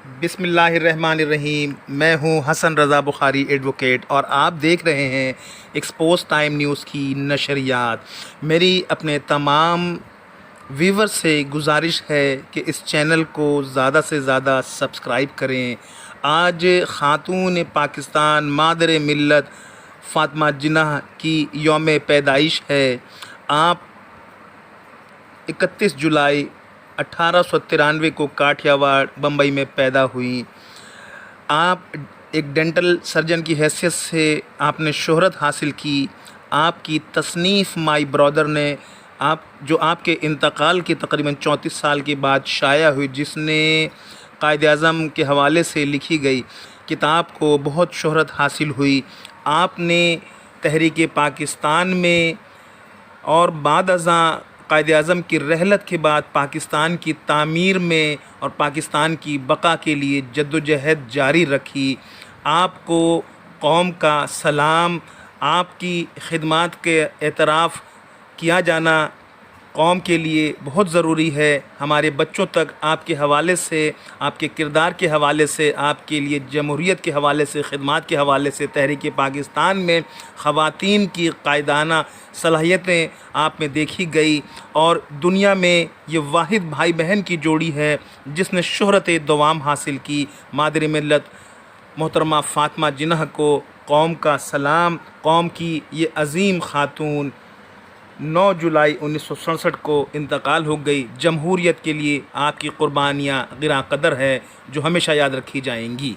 बिस्मिल्लाहिर्रहमानिर्रहीम। मैं हूं हसन रज़ा बुखारी एडवोकेट और आप देख रहे हैं एक्सपोज टाइम न्यूज़ की नशरियात। मेरी अपने तमाम व्यूवर से गुजारिश है कि इस चैनल को ज़्यादा से ज़्यादा सब्सक्राइब करें। आज ख़ातून पाकिस्तान मादर मिल्लत फ़ातिमा जिन्नाह की यौम पैदाइश है। आप 31 जुलाई 1893 को काठियावाड़ बम्बई में पैदा हुई। आप एक डेंटल सर्जन की हैसियत से आपने शोहरत हासिल की। आपकी तसनीफ़ माई ब्रदर ने आपके इंतकाल के तकरीबन 34 साल के बाद शाया हुई, जिसने कायद-ए-आज़म के हवाले से लिखी गई किताब को बहुत शोहरत हासिल हुई। आपने तहरीक पाकिस्तान में और बाद अज़ां कायद-ए-आज़म की रहलत के बाद पाकिस्तान की तामीर में और पाकिस्तान की बका के लिए जद्दोजहद जारी रखी। आपको कौम का सलाम, आपकी खिदमत के एतराफ़ किया जाना कौम के लिए बहुत ज़रूरी है। हमारे बच्चों तक आपके हवाले से, आपके किरदार के हवाले से, आपके लिए जमहूरियत के हवाले से, खिदमत के हवाले से, तहरीक पाकिस्तान में ख़वातीन की कायदाना सलाहियतें आप में देखी गई और दुनिया में ये वाहिद भाई बहन की जोड़ी है जिसने शोहरत दवाम हासिल की। मादर मिल्लत मोहतरमा फ़ातिमा जिन्नाह को कौम का सलाम। कौम की ये अज़ीम ख़ातून 9 जुलाई 1967 को इंतकाल हो गई। जमहूरियत के लिए आपकी क़ुरबानियाँ गिरां क़दर है जो हमेशा याद रखी जाएंगी।